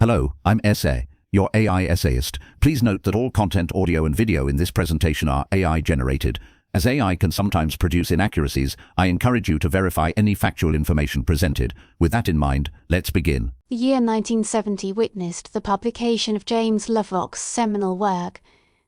Hello, I'm Essay, your AI essayist. Please note that all content, audio and video in this presentation are AI generated. As AI can sometimes produce inaccuracies, I encourage you to verify any factual information presented. With that in mind, let's begin. The year 1970 witnessed the publication of James Lovelock's seminal work,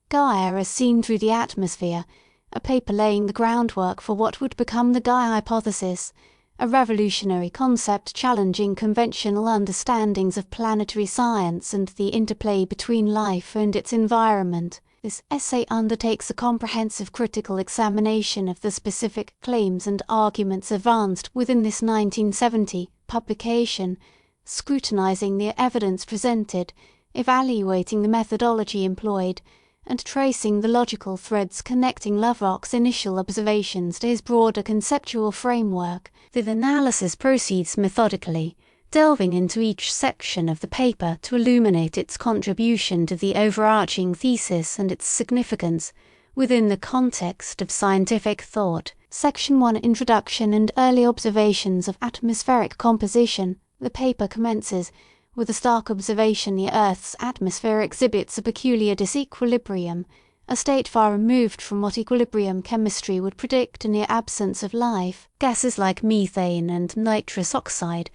Gaia as Seen Through the Atmosphere, a paper laying the groundwork for what would become the Gaia hypothesis, a revolutionary concept challenging conventional understandings of planetary science and the interplay between life and its environment. This essay undertakes a comprehensive critical examination of the specific claims and arguments advanced within this 1970 publication, scrutinizing the evidence presented, evaluating the methodology employed, and tracing the logical threads connecting Lovelock's initial observations to his broader conceptual framework. The analysis proceeds methodically, delving into each section of the paper to illuminate its contribution to the overarching thesis and its significance within the context of scientific thought. Section 1, Introduction and Early Observations of Atmospheric Composition. The paper commences with a stark observation: the Earth's atmosphere exhibits a peculiar disequilibrium, a state far removed from what equilibrium chemistry would predict in the absence of life. Gases like methane and nitrous oxide,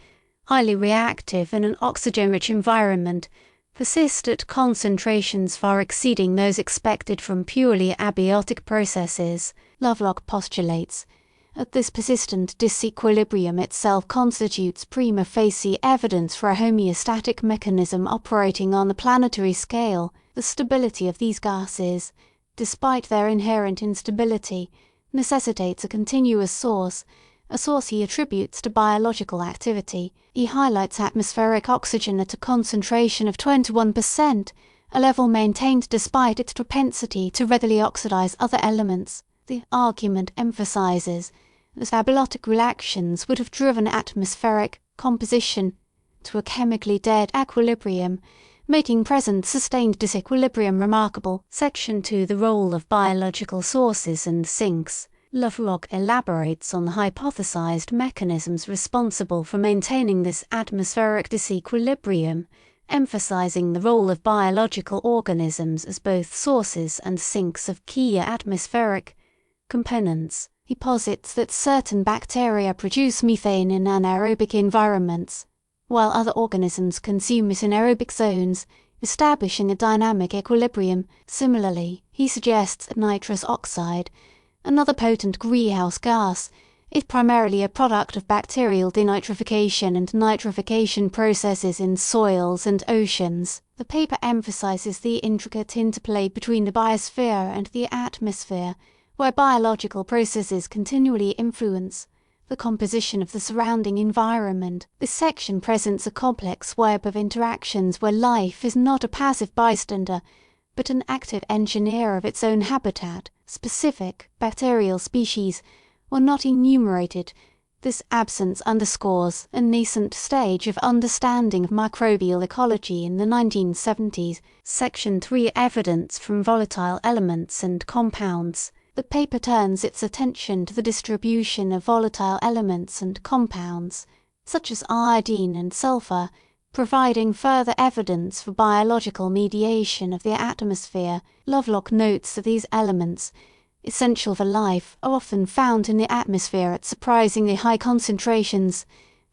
highly reactive in an oxygen-rich environment, persist at concentrations far exceeding those expected from purely abiotic processes. Lovelock postulates that this persistent disequilibrium itself constitutes prima facie evidence for a homeostatic mechanism operating on the planetary scale. The stability of these gases, despite their inherent instability, necessitates a continuous source, a source he attributes to biological activity. He highlights atmospheric oxygen at a concentration of 21%, a level maintained despite its propensity to readily oxidize other elements. The argument emphasizes that abiotic reactions would have driven atmospheric composition to a chemically dead equilibrium, making present sustained disequilibrium remarkable. Section 2, The Role of Biological Sources and Sinks. Lovelock elaborates on the hypothesized mechanisms responsible for maintaining this atmospheric disequilibrium, emphasizing the role of biological organisms as both sources and sinks of key atmospheric components. He posits that certain bacteria produce methane in anaerobic environments, while other organisms consume it in aerobic zones, establishing a dynamic equilibrium. Similarly, he suggests that nitrous oxide, another potent greenhouse gas, is primarily a product of bacterial denitrification and nitrification processes in soils and oceans. The paper emphasizes the intricate interplay between the biosphere and the atmosphere, where biological processes continually influence the composition of the surrounding environment. This section presents a complex web of interactions where life is not a passive bystander, but an active engineer of its own habitat. Specific bacterial species, while not enumerated, this absence underscores a nascent stage of understanding of microbial ecology in the 1970s. Section 3, Evidence from Volatile Elements and Compounds. The paper turns its attention to the distribution of volatile elements and compounds, such as iodine and sulfur, providing further evidence for biological mediation of the atmosphere. Lovelock notes that these elements, essential for life, are often found in the atmosphere at surprisingly high concentrations,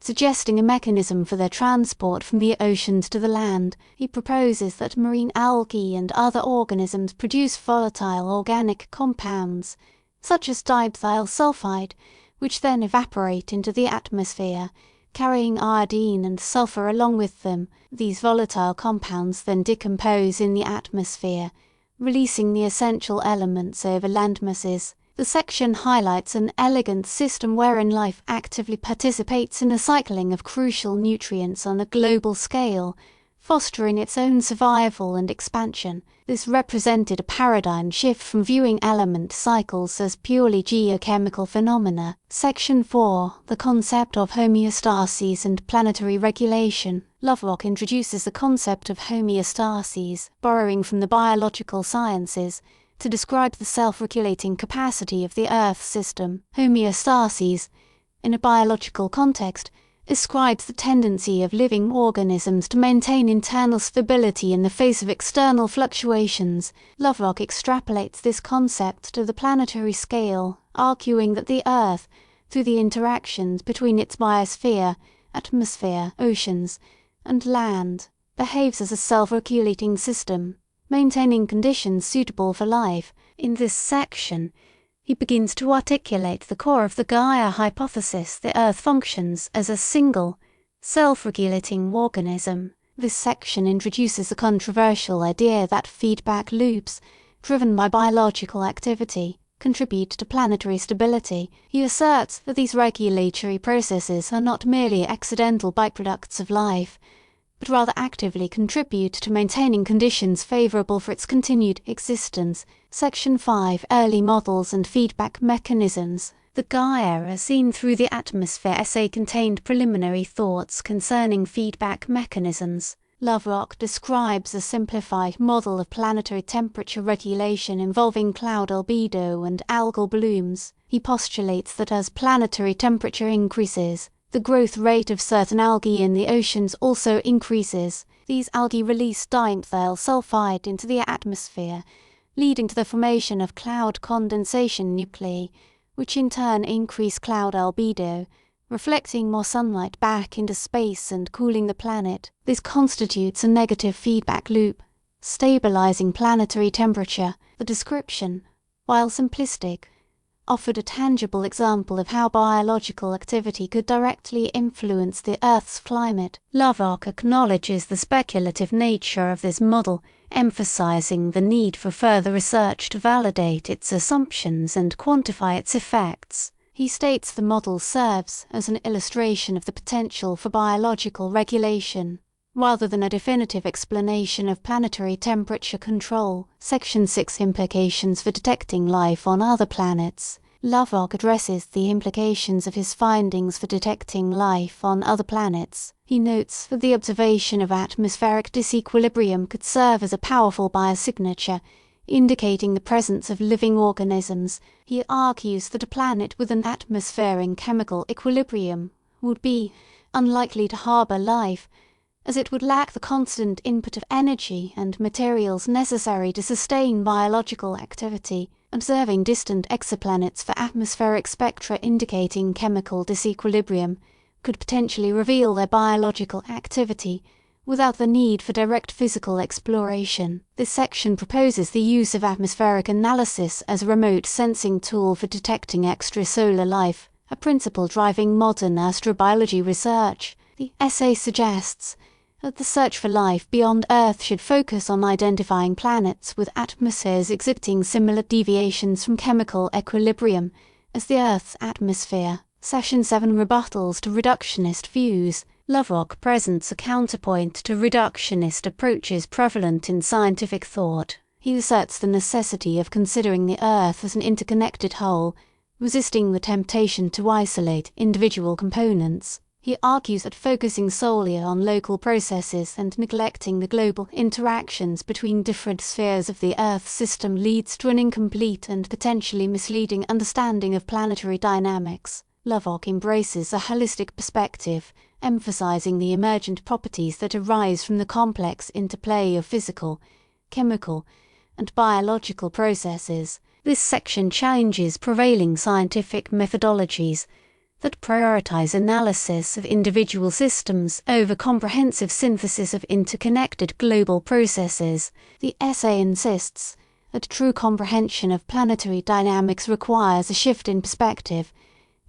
suggesting a mechanism for their transport from the oceans to the land. He proposes that marine algae and other organisms produce volatile organic compounds, such as diethyl sulfide, which then evaporate into the atmosphere, carrying iodine and sulfur along with them. These volatile compounds then decompose in the atmosphere, releasing the essential elements over landmasses. The section highlights an elegant system wherein life actively participates in the cycling of crucial nutrients on a global scale, fostering its own survival and expansion. This represented a paradigm shift from viewing element cycles as purely geochemical phenomena. Section 4, The Concept of Homeostasis and Planetary Regulation. Lovelock introduces the concept of homeostasis, borrowing from the biological sciences, to describe the self-regulating capacity of the Earth system. Homeostasis, in a biological context, ascribes the tendency of living organisms to maintain internal stability in the face of external fluctuations. Lovelock extrapolates this concept to the planetary scale, arguing that the Earth, through the interactions between its biosphere, atmosphere, oceans, and land, behaves as a self-regulating system, maintaining conditions suitable for life. In this section, he begins to articulate the core of the Gaia hypothesis: the Earth functions as a single, self-regulating organism. This section introduces the controversial idea that feedback loops, driven by biological activity, contribute to planetary stability. He asserts that these regulatory processes are not merely accidental byproducts of life, but rather actively contribute to maintaining conditions favourable for its continued existence. Section 5: Early Models and Feedback Mechanisms. The Gaia as seen through the atmosphere essay contained preliminary thoughts concerning feedback mechanisms. Lovelock describes a simplified model of planetary temperature regulation involving cloud albedo and algal blooms. He postulates that as planetary temperature increases, the growth rate of certain algae in the oceans also increases. These algae release dimethyl sulfide into the atmosphere, leading to the formation of cloud condensation nuclei, which in turn increase cloud albedo, reflecting more sunlight back into space and cooling the planet. This constitutes a negative feedback loop, stabilizing planetary temperature. The description, while simplistic, offered a tangible example of how biological activity could directly influence the Earth's climate. Lovelock acknowledges the speculative nature of this model, emphasizing the need for further research to validate its assumptions and quantify its effects. He states the model serves as an illustration of the potential for biological regulation, rather than a definitive explanation of planetary temperature control. Section 6: Implications for detecting life on other planets. Lovelock addresses the implications of his findings for detecting life on other planets. He notes that the observation of atmospheric disequilibrium could serve as a powerful biosignature, indicating the presence of living organisms. He argues that a planet with an atmosphere in chemical equilibrium would be unlikely to harbour life, as it would lack the constant input of energy and materials necessary to sustain biological activity. Observing distant exoplanets for atmospheric spectra indicating chemical disequilibrium could potentially reveal their biological activity without the need for direct physical exploration. This section proposes the use of atmospheric analysis as a remote sensing tool for detecting extrasolar life, a principle driving modern astrobiology research. The essay suggests that the search for life beyond Earth should focus on identifying planets with atmospheres exhibiting similar deviations from chemical equilibrium as the Earth's atmosphere. Section 7: Rebuttals to reductionist views. Lovelock presents a counterpoint to reductionist approaches prevalent in scientific thought. He asserts the necessity of considering the Earth as an interconnected whole, resisting the temptation to isolate individual components. He argues that focusing solely on local processes and neglecting the global interactions between different spheres of the Earth system leads to an incomplete and potentially misleading understanding of planetary dynamics. Lovelock embraces a holistic perspective, emphasizing the emergent properties that arise from the complex interplay of physical, chemical, and biological processes. This section challenges prevailing scientific methodologies that prioritize analysis of individual systems over comprehensive synthesis of interconnected global processes. The essay insists that true comprehension of planetary dynamics requires a shift in perspective,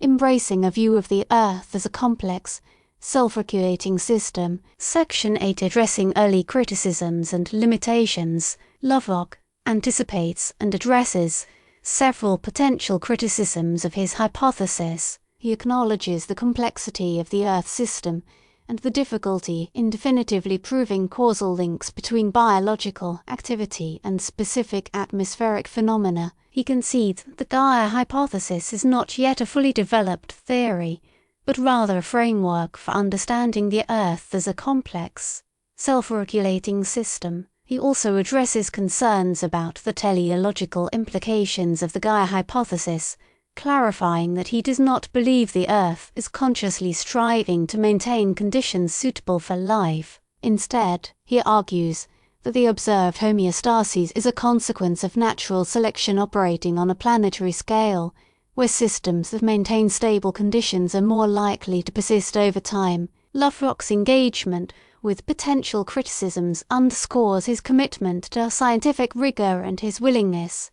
embracing a view of the Earth as a complex, self-regulating system. Section 8: Addressing early criticisms and limitations. Lovelock anticipates and addresses several potential criticisms of his hypothesis. He acknowledges the complexity of the Earth system and the difficulty in definitively proving causal links between biological activity and specific atmospheric phenomena. He concedes that the Gaia hypothesis is not yet a fully developed theory, but rather a framework for understanding the Earth as a complex, self-regulating system. He also addresses concerns about the teleological implications of the Gaia hypothesis, clarifying that he does not believe the Earth is consciously striving to maintain conditions suitable for life. Instead, he argues that the observed homeostasis is a consequence of natural selection operating on a planetary scale, where systems that maintain stable conditions are more likely to persist over time. Lovelock's engagement with potential criticisms underscores his commitment to scientific rigor and his willingness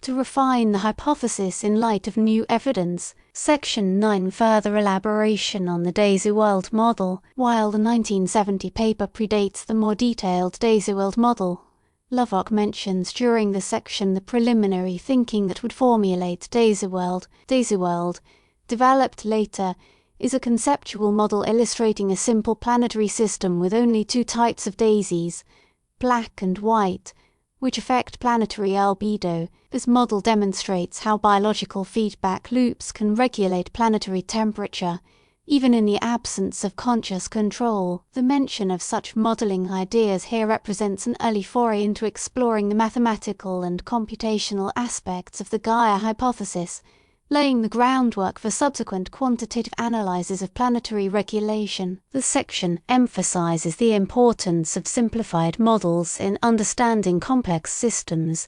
to refine the hypothesis in light of new evidence. Section 9. Further elaboration on the Daisy World model. While the 1970 paper predates the more detailed Daisy World model, Lovelock mentions during the section the preliminary thinking that would formulate Daisy World. Daisy World, developed later, is a conceptual model illustrating a simple planetary system with only two types of daisies, black and white, which affect planetary albedo. This model demonstrates how biological feedback loops can regulate planetary temperature, even in the absence of conscious control. The mention of such modeling ideas here represents an early foray into exploring the mathematical and computational aspects of the Gaia hypothesis, laying the groundwork for subsequent quantitative analyses of planetary regulation. The section emphasizes the importance of simplified models in understanding complex systems,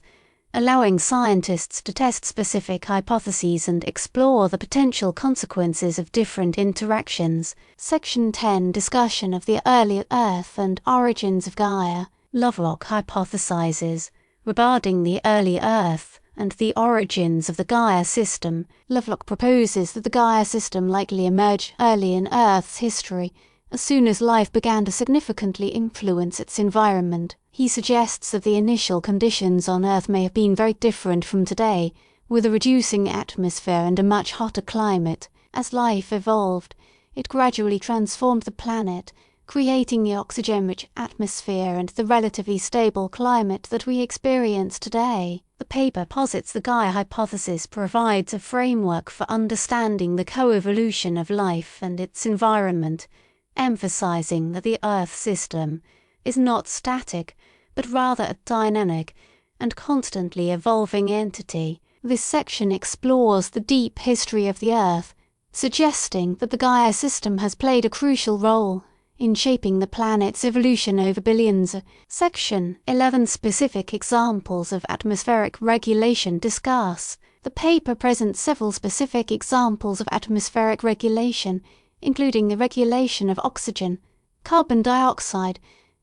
allowing scientists to test specific hypotheses and explore the potential consequences of different interactions. Section 10. Discussion of the early Earth and origins of Gaia. Lovelock hypothesizes regarding the early Earth and the origins of the Gaia system. Lovelock proposes that the Gaia system likely emerged early in Earth's history, as soon as life began to significantly influence its environment. He suggests that the initial conditions on Earth may have been very different from today, with a reducing atmosphere and a much hotter climate. As life evolved, it gradually transformed the planet, creating the oxygen-rich atmosphere and the relatively stable climate that we experience today. The paper posits the Gaia hypothesis provides a framework for understanding the coevolution of life and its environment, emphasizing that the Earth system is not static, but rather a dynamic and constantly evolving entity. This section explores the deep history of the Earth, suggesting that the Gaia system has played a crucial role in shaping the planet's evolution over billions. Section 11. Specific examples of atmospheric regulation. Discuss. The paper presents several specific examples of atmospheric regulation, including the regulation of oxygen, carbon dioxide,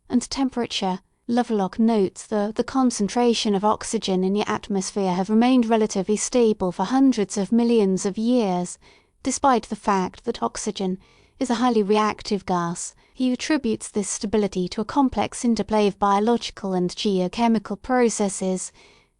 and temperature. Lovelock notes that the concentration of oxygen in the atmosphere have remained relatively stable for hundreds of millions of years, despite the fact that oxygen is a highly reactive gas. He attributes this stability to a complex interplay of biological and geochemical processes,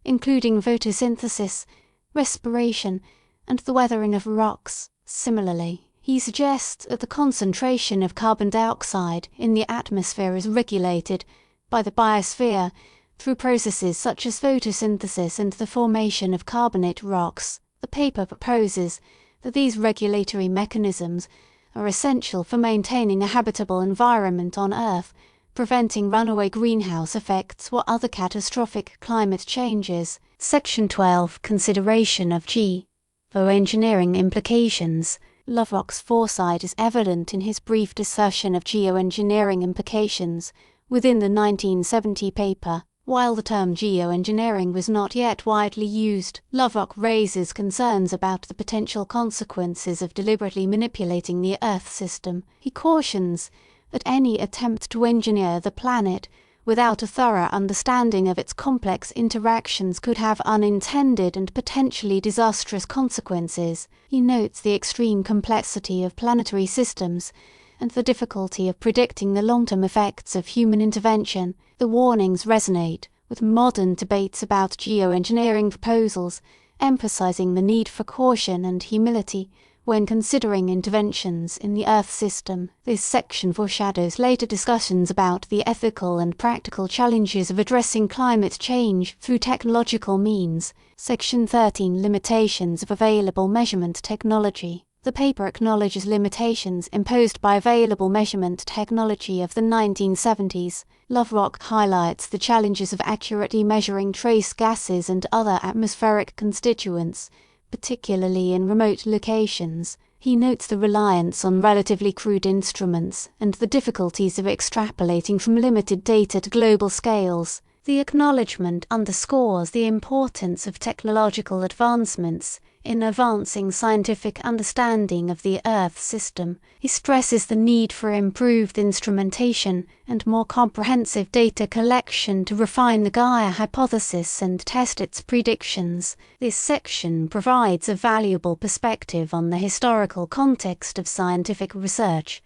including photosynthesis, respiration, and the weathering of rocks. Similarly, he suggests that the concentration of carbon dioxide in the atmosphere is regulated by the biosphere through processes such as photosynthesis and the formation of carbonate rocks. The paper proposes that these regulatory mechanisms are essential for maintaining a habitable environment on Earth, preventing runaway greenhouse effects or other catastrophic climate changes. Section 12. Consideration of geoengineering implications. Lovelock's foresight is evident in his brief discussion of geoengineering implications within the 1970 paper. While the term geoengineering was not yet widely used, Lovelock raises concerns about the potential consequences of deliberately manipulating the Earth system. He cautions that any attempt to engineer the planet without a thorough understanding of its complex interactions could have unintended and potentially disastrous consequences. He notes the extreme complexity of planetary systems and the difficulty of predicting the long-term effects of human intervention. The warnings resonate with modern debates about geoengineering proposals, emphasizing the need for caution and humility when considering interventions in the Earth system. This section foreshadows later discussions about the ethical and practical challenges of addressing climate change through technological means. Section 13. Limitations of available measurement technology. The paper acknowledges limitations imposed by available measurement technology of the 1970s. Lovelock highlights the challenges of accurately measuring trace gases and other atmospheric constituents, particularly in remote locations. He notes the reliance on relatively crude instruments and the difficulties of extrapolating from limited data to global scales. The acknowledgement underscores the importance of technological advancements in advancing scientific understanding of the Earth system. He stresses the need for improved instrumentation and more comprehensive data collection to refine the Gaia hypothesis and test its predictions. This section provides a valuable perspective on the historical context of scientific research,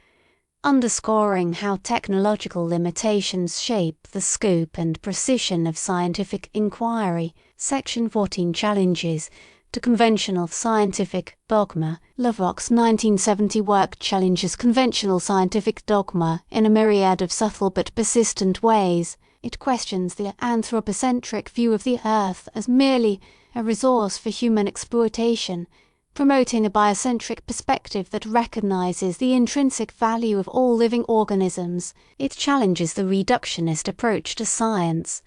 underscoring how technological limitations shape the scope and precision of scientific inquiry. Section 14 challenges to conventional scientific dogma. Lovelock's 1970 work challenges conventional scientific dogma in a myriad of subtle but persistent ways. It questions the anthropocentric view of the Earth as merely a resource for human exploitation, promoting a biocentric perspective that recognizes the intrinsic value of all living organisms. It challenges the reductionist approach to science,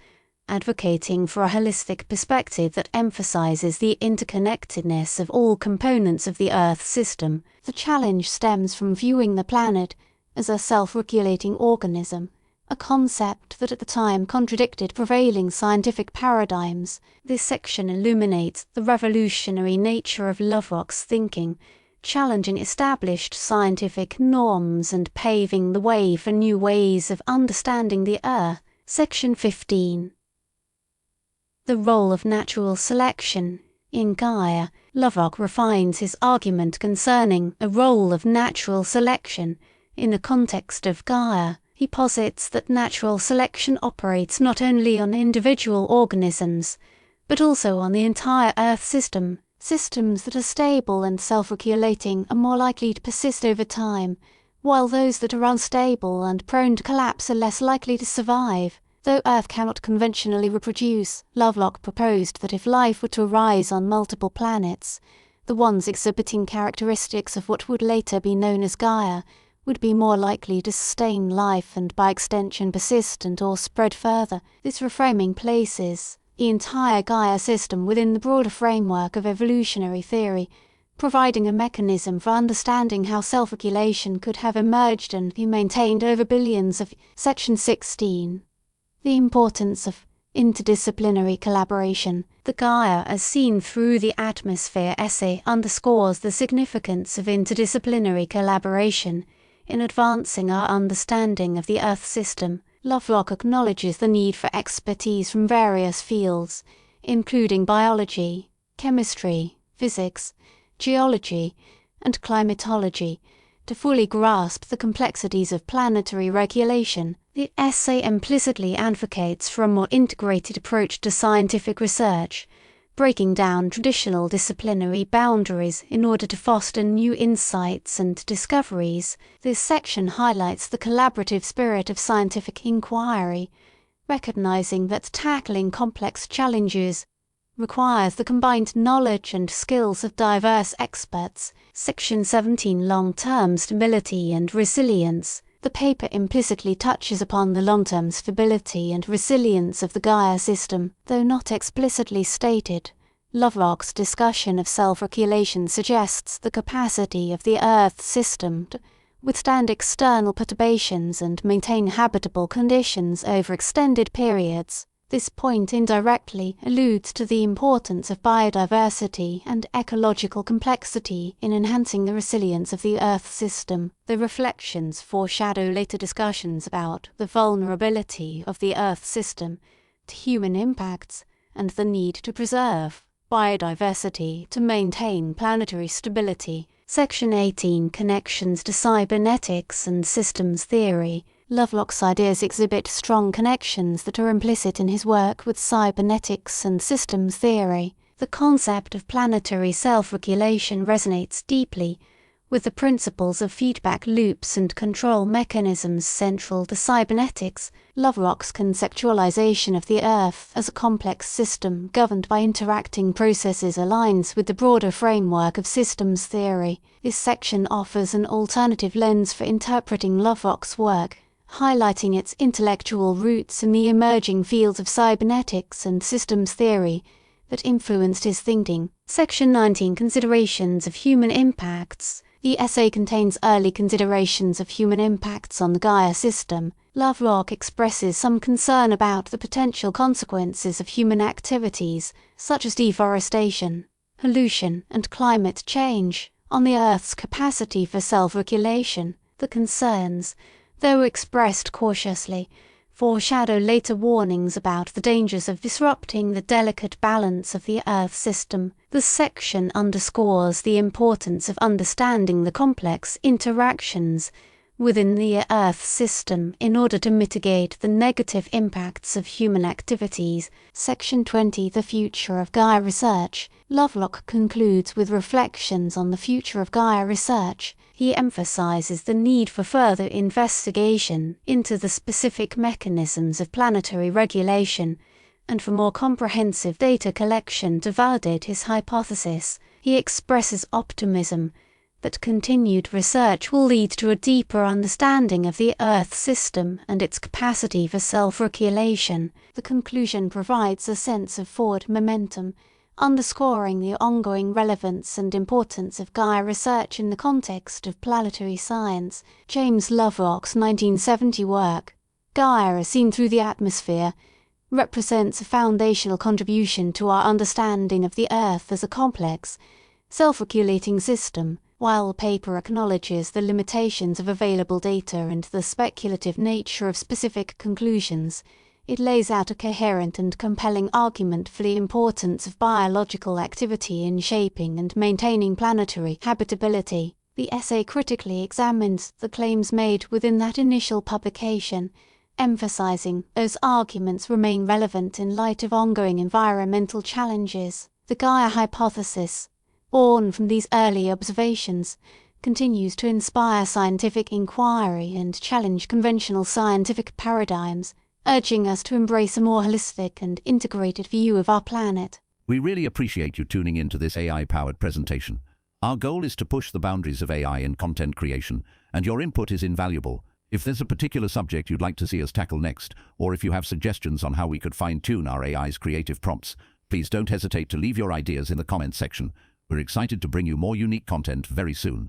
advocating for a holistic perspective that emphasizes the interconnectedness of all components of the Earth system. The challenge stems from viewing the planet as a self-regulating organism, a concept that at the time contradicted prevailing scientific paradigms. This section illuminates the revolutionary nature of Lovelock's thinking, challenging established scientific norms and paving the way for new ways of understanding the Earth. Section 15. The role of natural selection. In Gaia, Lovelock refines his argument concerning a role of natural selection in the context of Gaia. He posits that natural selection operates not only on individual organisms, but also on the entire Earth system. Systems that are stable and self-regulating are more likely to persist over time, while those that are unstable and prone to collapse are less likely to survive. Though Earth cannot conventionally reproduce, Lovelock proposed that if life were to arise on multiple planets, the ones exhibiting characteristics of what would later be known as Gaia would be more likely to sustain life and by extension persist and or spread further. This reframing places the entire Gaia system within the broader framework of evolutionary theory, providing a mechanism for understanding how self-regulation could have emerged and be maintained over billions of. Section 16. The importance of interdisciplinary collaboration. The Gaia as seen through the atmosphere essay underscores the significance of interdisciplinary collaboration in advancing our understanding of the Earth system. Lovelock acknowledges the need for expertise from various fields, including biology, chemistry, physics, geology, and climatology, to fully grasp the complexities of planetary regulation. The essay implicitly advocates for a more integrated approach to scientific research, breaking down traditional disciplinary boundaries in order to foster new insights and discoveries. This section highlights the collaborative spirit of scientific inquiry, recognizing that tackling complex challenges requires the combined knowledge and skills of diverse experts. Section 17. Long-term stability and resilience. The paper implicitly touches upon the long-term stability and resilience of the Gaia system, though not explicitly stated. Lovelock's discussion of self-regulation suggests the capacity of the Earth system to withstand external perturbations and maintain habitable conditions over extended periods. This point indirectly alludes to the importance of biodiversity and ecological complexity in enhancing the resilience of the Earth system. The reflections foreshadow later discussions about the vulnerability of the Earth system to human impacts and the need to preserve biodiversity to maintain planetary stability. Section 18. Connections to cybernetics and systems theory. Lovelock's ideas exhibit strong connections that are implicit in his work with cybernetics and systems theory. The concept of planetary self-regulation resonates deeply with the principles of feedback loops and control mechanisms central to cybernetics. Lovelock's conceptualization of the Earth as a complex system governed by interacting processes aligns with the broader framework of systems theory. This section offers an alternative lens for interpreting Lovelock's work, highlighting its intellectual roots in the emerging fields of cybernetics and systems theory that influenced his thinking. Section 19, Considerations of Human Impacts. The essay contains early considerations of human impacts on the Gaia system. Lovelock expresses some concern about the potential consequences of human activities, such as deforestation, pollution, and climate change, on the Earth's capacity for self-regulation. The concerns, though expressed cautiously, foreshadow later warnings about the dangers of disrupting the delicate balance of the Earth system. The section underscores the importance of understanding the complex interactions within the Earth system in order to mitigate the negative impacts of human activities. Section 20, The Future of Gaia Research. Lovelock concludes with reflections on the future of Gaia research. He emphasizes the need for further investigation into the specific mechanisms of planetary regulation and for more comprehensive data collection to validate his hypothesis. He expresses optimism that continued research will lead to a deeper understanding of the Earth system and its capacity for self-regulation. The conclusion provides a sense of forward momentum, underscoring the ongoing relevance and importance of Gaia research in the context of planetary science. James Lovelock's 1970 work, Gaia as Seen Through the Atmosphere, represents a foundational contribution to our understanding of the Earth as a complex, self-regulating system. While the paper acknowledges the limitations of available data and the speculative nature of specific conclusions, it lays out a coherent and compelling argument for the importance of biological activity in shaping and maintaining planetary habitability. The essay critically examines the claims made within that initial publication, emphasizing those arguments remain relevant in light of ongoing environmental challenges. The Gaia hypothesis, born from these early observations, continues to inspire scientific inquiry and challenge conventional scientific paradigms, urging us to embrace a more holistic and integrated view of our planet. We really appreciate you tuning in to this AI-powered presentation. Our goal is to push the boundaries of AI in content creation, and your input is invaluable. If there's a particular subject you'd like to see us tackle next, or if you have suggestions on how we could fine-tune our AI's creative prompts, please don't hesitate to leave your ideas in the comments section. We're excited to bring you more unique content very soon.